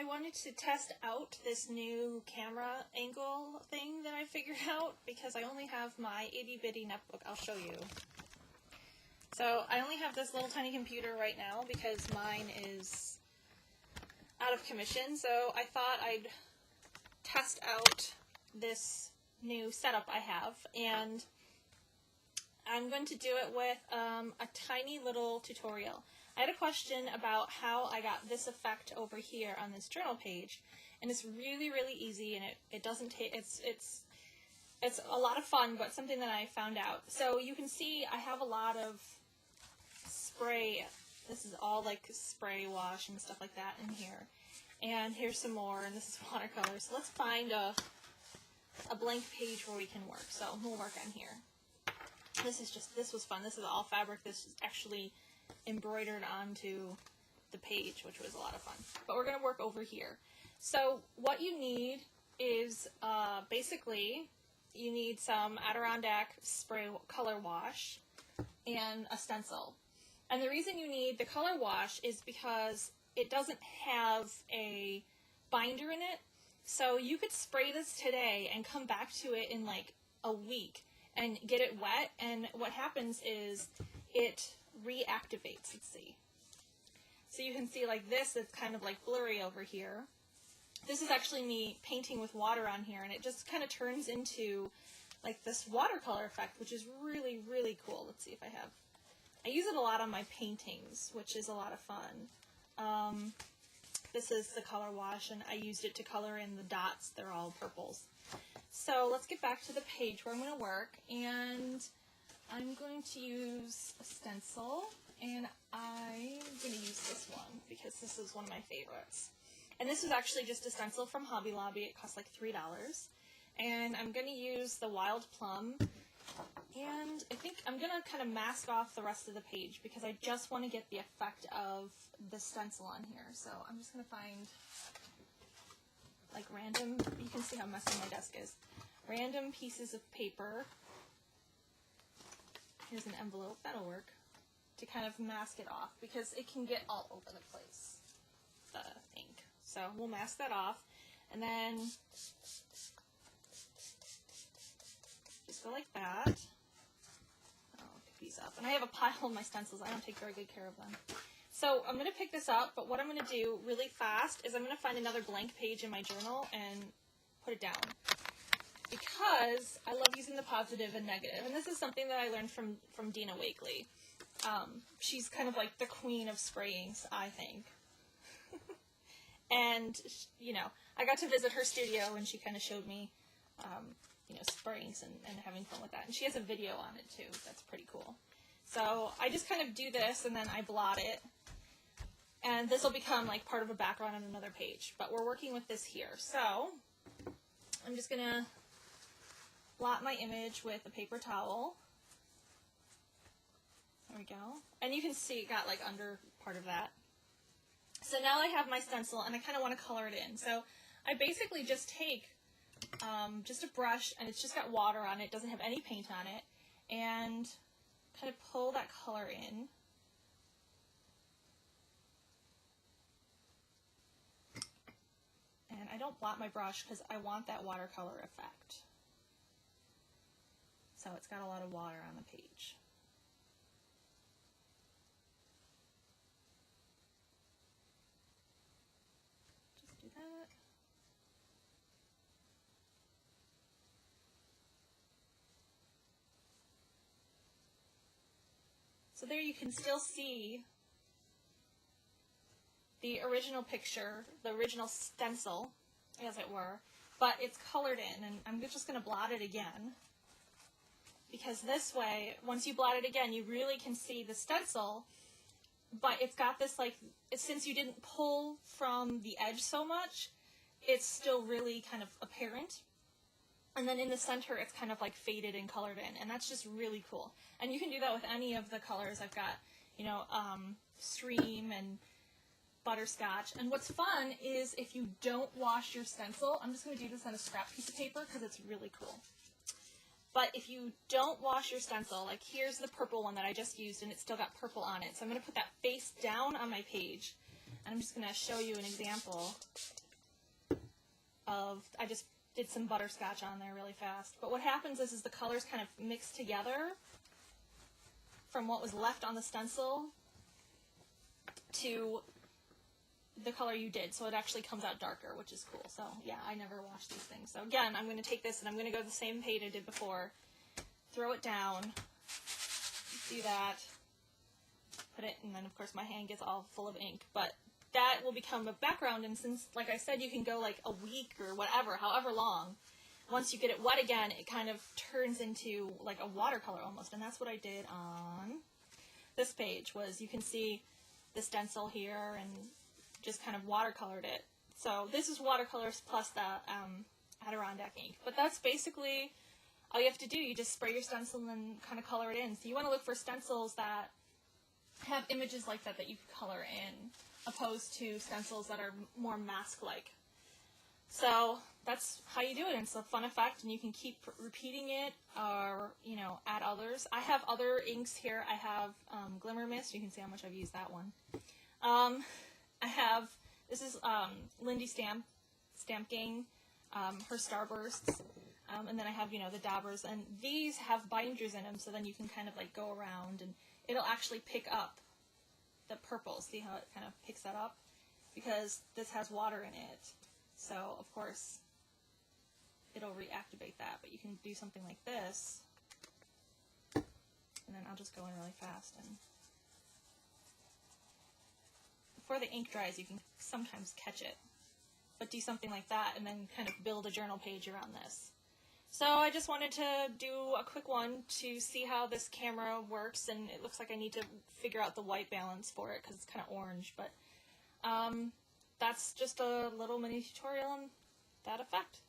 I wanted to test out this new camera angle thing that I figured out because I only have my itty bitty netbook. I'll show you. So I only have this little tiny computer right now because mine is out of commission. So I thought I'd test out this new setup I have, and I'm going to do it with a tiny little tutorial. I had a question about how I got this effect over here on this journal page, and it's really, really easy, and it doesn't take, it's a lot of fun, but something that I found out. So you can see I have a lot of spray. This is all like spray wash and stuff like that in here. And here's some more, and this is watercolor. So let's find a blank page where we can work. So we'll work on here. This was fun. This is all fabric. This is actually embroidered onto the page, which was a lot of fun. But we're going to work over here. So what you need is basically you need some Adirondack spray color wash and a stencil. And the reason you need the color wash is because it doesn't have a binder in it. So you could spray this today and come back to it in like a week and get it wet, and what happens is it reactivates. Let's see. So you can see like this, it's kind of like blurry over here. This is actually me painting with water on here, and it just kind of turns into like this watercolor effect, which is really, really cool. Let's see if I use it a lot on my paintings, which is a lot of fun. This is the color wash, and I used it to color in the dots. They're all purples. So let's get back to the page where I'm going to work, and I'm going to use a stencil, and I'm going to use this one because this is one of my favorites. And this is actually just a stencil from Hobby Lobby. It costs like $3. And I'm going to use the Wild Plum, and I think I'm going to kind of mask off the rest of the page because I just want to get the effect of the stencil on here. So I'm just going to find like random, you can see how messy my desk is, random pieces of paper. Here's an envelope, that'll work, to kind of mask it off because it can get all over the place, the ink. So we'll mask that off, and then just go like that. I'll pick these up. And I have a pile of my stencils. I don't take very good care of them. So I'm going to pick this up, but what I'm going to do really fast is I'm going to find another blank page in my journal and put it down. Because I love using the positive and negative. And this is something that I learned from Dina Wakely. She's kind of like the queen of spraying, I think. And, you know, I got to visit her studio, and she kind of showed me, you know, sprayings and having fun with that. And she has a video on it, too. That's pretty cool. So I just kind of do this, and then I blot it. And this will become like part of a background on another page. But we're working with this here. So I'm just going to blot my image with a paper towel. There we go. And you can see it got like under part of that. So now I have my stencil, and I kind of want to color it in. So I basically just take just a brush, and it's just got water on it. It doesn't have any paint on it. And kind of pull that color in. And I don't blot my brush because I want that watercolor effect. So it's got a lot of water on the page. Just do that. So there you can still see the original picture, the original stencil, as it were, but it's colored in, and I'm just going to blot it again, because this way, once you blot it again, you really can see the stencil, but it's got this, like, since you didn't pull from the edge so much, it's still really kind of apparent. And then in the center, it's kind of like faded and colored in, and that's just really cool. And you can do that with any of the colors. I've got, you know, Stream and Butterscotch. And what's fun is if you don't wash your stencil, I'm just going to do this on a scrap piece of paper because it's really cool. But if you don't wash your stencil, like here's the purple one that I just used, and it's still got purple on it. So I'm going to put that face down on my page. And I'm just going to show you an example of, I just did some butterscotch on there really fast. But what happens is the colors kind of mix together from what was left on the stencil to the color you did. So it actually comes out darker, which is cool. So yeah, I never wash these things. So again, I'm going to take this and I'm going to go the same page I did before, throw it down, do that, put it, and then of course my hand gets all full of ink. But that will become a background, and since, like I said, you can go like a week or whatever, however long, once you get it wet again, it kind of turns into like a watercolor almost. And that's what I did on this page, was you can see the stencil here and just kind of watercolored it. So this is watercolors plus the Adirondack ink. But that's basically all you have to do. You just spray your stencil and kind of color it in. So you want to look for stencils that have images like that you can color in, opposed to stencils that are more mask-like. So that's how you do it, and it's a fun effect, and you can keep repeating it or, you know, add others. I have other inks here. I have Glimmer Mist. You can see how much I've used that one. I have, this is Lindy Stamp Gang, her Starbursts, and then I have, you know, the daubers, and these have binders in them, so then you can kind of like go around, and it'll actually pick up the purple. See how it kind of picks that up? Because this has water in it. So, of course, it'll reactivate that. But you can do something like this. And then I'll just go in really fast. And before the ink dries, you can sometimes catch it. But do something like that and then kind of build a journal page around this. So I just wanted to do a quick one to see how this camera works, and it looks like I need to figure out the white balance for it because it's kind of orange, but that's just a little mini tutorial on that effect.